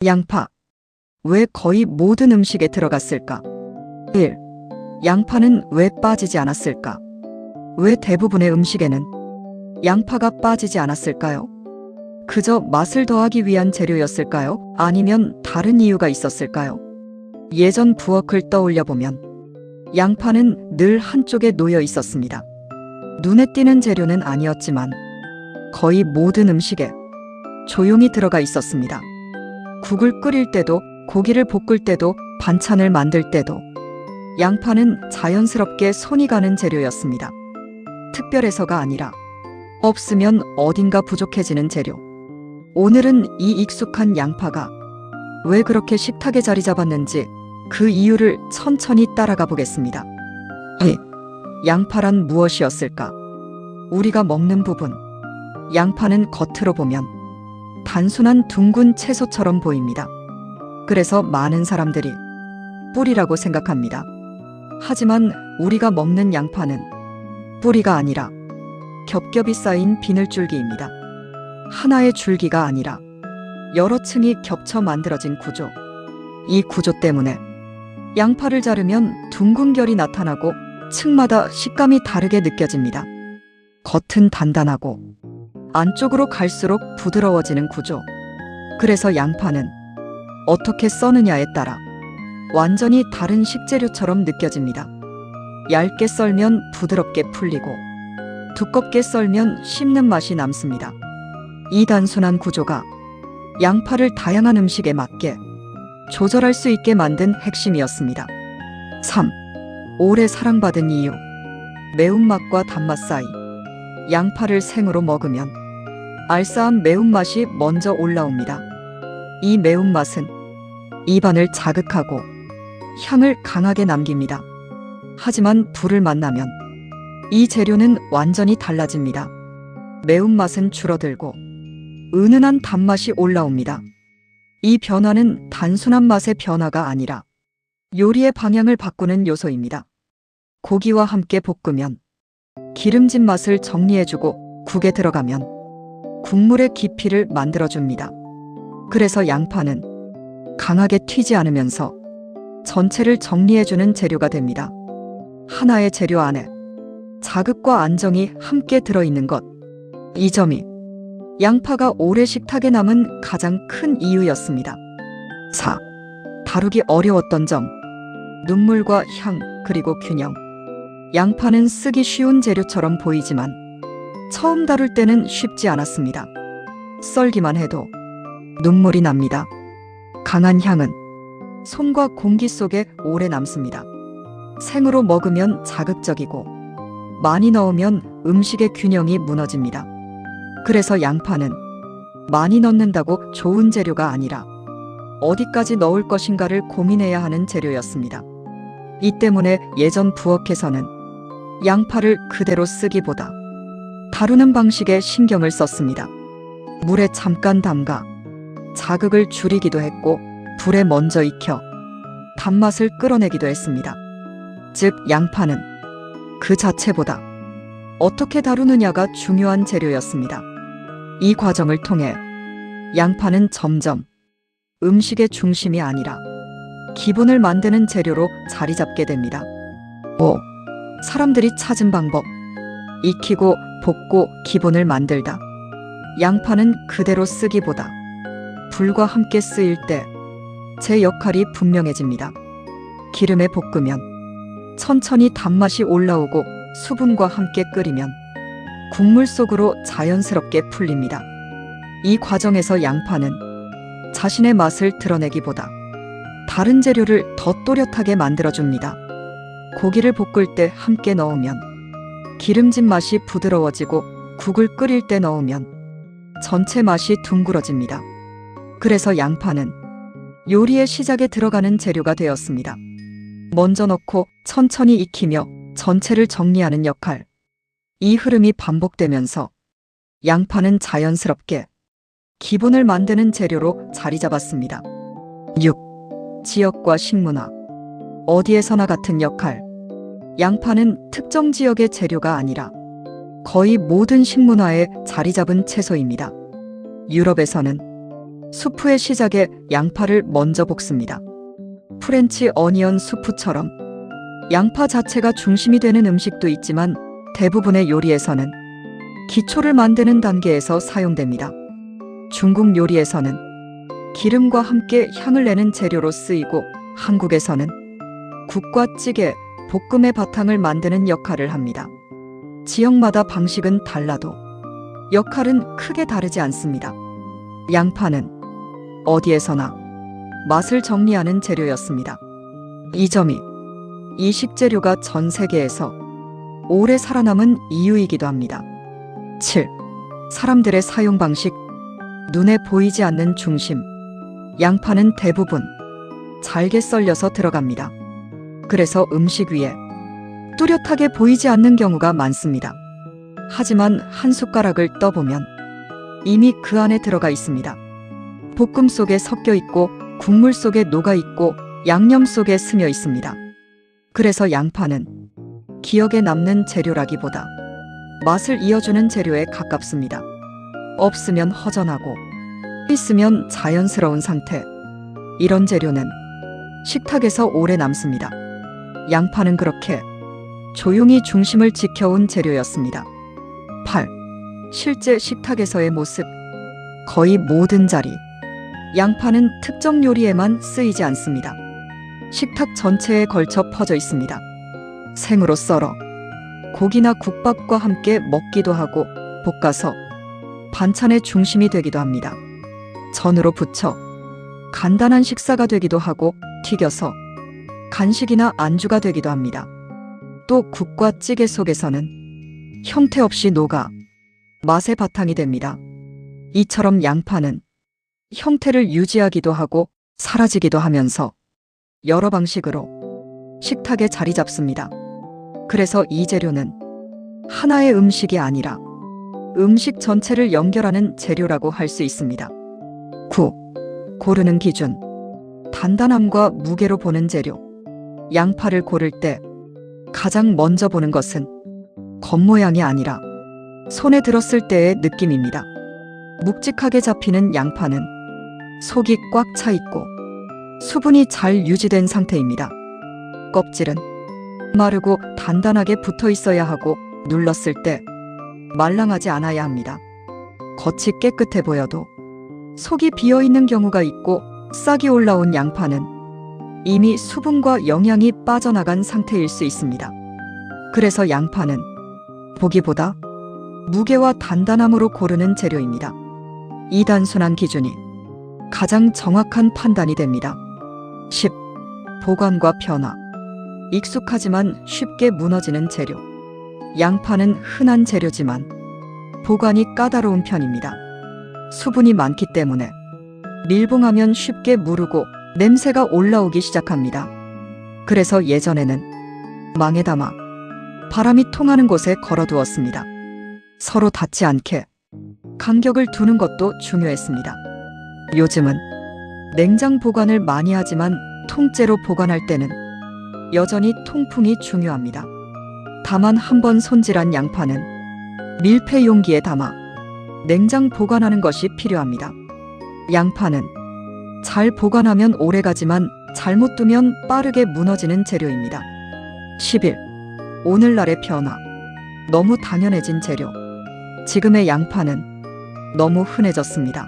양파. 왜 거의 모든 음식에 들어갔을까? 1. 양파는 왜 빠지지 않았을까? 왜 대부분의 음식에는 양파가 빠지지 않았을까요? 그저 맛을 더하기 위한 재료였을까요? 아니면 다른 이유가 있었을까요? 예전 부엌을 떠올려보면 양파는 늘 한쪽에 놓여 있었습니다. 눈에 띄는 재료는 아니었지만 거의 모든 음식에 조용히 들어가 있었습니다. 국을 끓일 때도, 고기를 볶을 때도, 반찬을 만들 때도 양파는 자연스럽게 손이 가는 재료였습니다. 특별해서가 아니라 없으면 어딘가 부족해지는 재료. 오늘은 이 익숙한 양파가 왜 그렇게 식탁에 자리 잡았는지 그 이유를 천천히 따라가 보겠습니다. 양파란 무엇이었을까? 우리가 먹는 부분. 양파는 겉으로 보면 단순한 둥근 채소처럼 보입니다. 그래서 많은 사람들이 뿌리라고 생각합니다. 하지만 우리가 먹는 양파는 뿌리가 아니라 겹겹이 쌓인 비늘줄기입니다. 하나의 줄기가 아니라 여러 층이 겹쳐 만들어진 구조. 이 구조 때문에 양파를 자르면 둥근 결이 나타나고 층마다 식감이 다르게 느껴집니다. 겉은 단단하고 안쪽으로 갈수록 부드러워지는 구조. 그래서 양파는 어떻게 써느냐에 따라 완전히 다른 식재료처럼 느껴집니다. 얇게 썰면 부드럽게 풀리고 두껍게 썰면 씹는 맛이 남습니다. 이 단순한 구조가 양파를 다양한 음식에 맞게 조절할 수 있게 만든 핵심이었습니다. 3. 오래 사랑받은 이유. 매운맛과 단맛 사이. 양파를 생으로 먹으면 알싸한 매운맛이 먼저 올라옵니다. 이 매운맛은 입안을 자극하고 향을 강하게 남깁니다. 하지만 불을 만나면 이 재료는 완전히 달라집니다. 매운맛은 줄어들고 은은한 단맛이 올라옵니다. 이 변화는 단순한 맛의 변화가 아니라 요리의 방향을 바꾸는 요소입니다. 고기와 함께 볶으면 기름진 맛을 정리해주고 국에 들어가면 국물의 깊이를 만들어줍니다. 그래서 양파는 강하게 튀지 않으면서 전체를 정리해주는 재료가 됩니다. 하나의 재료 안에 자극과 안정이 함께 들어있는 것. 이 점이 양파가 오래 식탁에 남은 가장 큰 이유였습니다. 4. 다루기 어려웠던 점. 눈물과 향, 그리고 균형. 양파는 쓰기 쉬운 재료처럼 보이지만 처음 다룰 때는 쉽지 않았습니다. 썰기만 해도 눈물이 납니다. 강한 향은 손과 공기 속에 오래 남습니다. 생으로 먹으면 자극적이고 많이 넣으면 음식의 균형이 무너집니다. 그래서 양파는 많이 넣는다고 좋은 재료가 아니라 어디까지 넣을 것인가를 고민해야 하는 재료였습니다. 이 때문에 예전 부엌에서는 양파를 그대로 쓰기보다 다루는 방식에 신경을 썼습니다. 물에 잠깐 담가 자극을 줄이기도 했고 불에 먼저 익혀 단맛을 끌어내기도 했습니다. 즉 양파는 그 자체보다 어떻게 다루느냐가 중요한 재료였습니다. 이 과정을 통해 양파는 점점 음식의 중심이 아니라 기본을 만드는 재료로 자리 잡게 됩니다. 5. 사람들이 찾은 방법. 익히고 볶고 기본을 만들다. 양파는 그대로 쓰기보다 불과 함께 쓰일 때 제 역할이 분명해집니다. 기름에 볶으면 천천히 단맛이 올라오고 수분과 함께 끓이면 국물 속으로 자연스럽게 풀립니다. 이 과정에서 양파는 자신의 맛을 드러내기보다 다른 재료를 더 또렷하게 만들어줍니다. 고기를 볶을 때 함께 넣으면 기름진 맛이 부드러워지고 국을 끓일 때 넣으면 전체 맛이 둥그러집니다. 그래서 양파는 요리의 시작에 들어가는 재료가 되었습니다. 먼저 넣고 천천히 익히며 전체를 정리하는 역할. 이 흐름이 반복되면서 양파는 자연스럽게 기본을 만드는 재료로 자리 잡았습니다. 6. 지역과 식문화. 어디에서나 같은 역할. 양파는 특정 지역의 재료가 아니라 거의 모든 식문화에 자리 잡은 채소입니다. 유럽에서는 수프의 시작에 양파를 먼저 볶습니다. 프렌치 어니언 수프처럼 양파 자체가 중심이 되는 음식도 있지만 대부분의 요리에서는 기초를 만드는 단계에서 사용됩니다. 중국 요리에서는 기름과 함께 향을 내는 재료로 쓰이고 한국에서는 국과 찌개, 볶음의 바탕을 만드는 역할을 합니다. 지역마다 방식은 달라도 역할은 크게 다르지 않습니다. 양파는 어디에서나 맛을 정리하는 재료였습니다. 이 점이 이 식재료가 전 세계에서 오래 살아남은 이유이기도 합니다. 7. 사람들의 사용 방식. 눈에 보이지 않는 중심. 양파는 대부분 잘게 썰려서 들어갑니다. 그래서 음식 위에 뚜렷하게 보이지 않는 경우가 많습니다. 하지만 한 숟가락을 떠보면 이미 그 안에 들어가 있습니다. 볶음 속에 섞여 있고 국물 속에 녹아 있고 양념 속에 스며 있습니다. 그래서 양파는 기억에 남는 재료라기보다 맛을 이어주는 재료에 가깝습니다. 없으면 허전하고 있으면 자연스러운 상태. 이런 재료는 식탁에서 오래 남습니다. 양파는 그렇게 조용히 중심을 지켜온 재료였습니다. 8. 실제 식탁에서의 모습. 거의 모든 자리. 양파는 특정 요리에만 쓰이지 않습니다. 식탁 전체에 걸쳐 퍼져 있습니다. 생으로 썰어 고기나 국밥과 함께 먹기도 하고 볶아서 반찬의 중심이 되기도 합니다. 전으로 부쳐 간단한 식사가 되기도 하고 튀겨서 간식이나 안주가 되기도 합니다. 또 국과 찌개 속에서는 형태 없이 녹아 맛의 바탕이 됩니다. 이처럼 양파는 형태를 유지하기도 하고 사라지기도 하면서 여러 방식으로 식탁에 자리 잡습니다. 그래서 이 재료는 하나의 음식이 아니라 음식 전체를 연결하는 재료라고 할 수 있습니다. 9. 고르는 기준. 단단함과 무게로 보는 재료. 양파를 고를 때 가장 먼저 보는 것은 겉모양이 아니라 손에 들었을 때의 느낌입니다. 묵직하게 잡히는 양파는 속이 꽉 차 있고 수분이 잘 유지된 상태입니다. 껍질은 마르고 단단하게 붙어 있어야 하고 눌렀을 때 말랑하지 않아야 합니다. 겉이 깨끗해 보여도 속이 비어 있는 경우가 있고 싹이 올라온 양파는 이미 수분과 영양이 빠져나간 상태일 수 있습니다. 그래서 양파는 보기보다 무게와 단단함으로 고르는 재료입니다. 이 단순한 기준이 가장 정확한 판단이 됩니다. 10. 보관과 변화. 익숙하지만 쉽게 무너지는 재료. 양파는 흔한 재료지만 보관이 까다로운 편입니다. 수분이 많기 때문에 밀봉하면 쉽게 무르고 냄새가 올라오기 시작합니다. 그래서 예전에는 망에 담아 바람이 통하는 곳에 걸어두었습니다. 서로 닿지 않게 간격을 두는 것도 중요했습니다. 요즘은 냉장 보관을 많이 하지만 통째로 보관할 때는 여전히 통풍이 중요합니다. 다만 한번 손질한 양파는 밀폐 용기에 담아 냉장 보관하는 것이 필요합니다. 양파는 잘 보관하면 오래가지만 잘못 두면 빠르게 무너지는 재료입니다. 11. 오늘날의 변화. 너무 당연해진 재료. 지금의 양파는 너무 흔해졌습니다.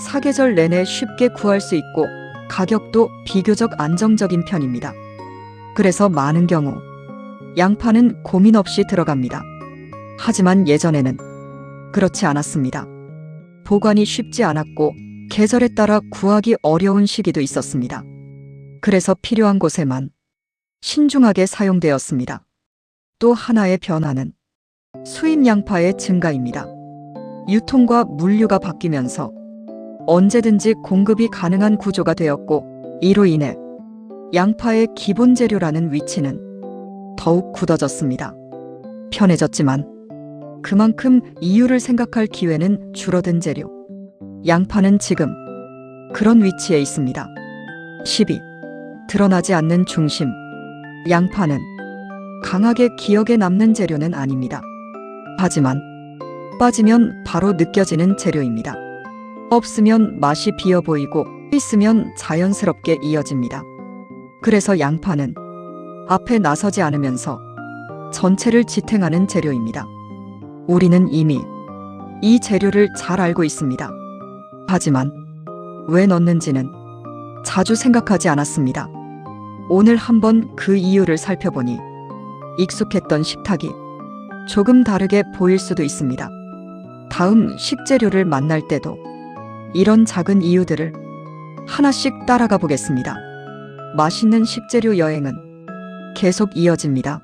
사계절 내내 쉽게 구할 수 있고 가격도 비교적 안정적인 편입니다. 그래서 많은 경우 양파는 고민 없이 들어갑니다. 하지만 예전에는 그렇지 않았습니다. 보관이 쉽지 않았고 계절에 따라 구하기 어려운 시기도 있었습니다. 그래서 필요한 곳에만 신중하게 사용되었습니다. 또 하나의 변화는 수입 양파의 증가입니다. 유통과 물류가 바뀌면서 언제든지 공급이 가능한 구조가 되었고 이로 인해 양파의 기본 재료라는 위치는 더욱 굳어졌습니다. 편해졌지만 그만큼 이유를 생각할 기회는 줄어든 재료. 양파는 지금 그런 위치에 있습니다. 12. 드러나지 않는 중심. 양파는 강하게 기억에 남는 재료는 아닙니다. 하지만 빠지면 바로 느껴지는 재료입니다. 없으면 맛이 비어 보이고 있으면 자연스럽게 이어집니다. 그래서 양파는 앞에 나서지 않으면서 전체를 지탱하는 재료입니다. 우리는 이미 이 재료를 잘 알고 있습니다. 하지만 왜 넣는지는 자주 생각하지 않았습니다. 오늘 한번 그 이유를 살펴보니 익숙했던 식탁이 조금 다르게 보일 수도 있습니다. 다음 식재료를 만날 때도 이런 작은 이유들을 하나씩 따라가 보겠습니다. 맛있는 식재료 여행은 계속 이어집니다.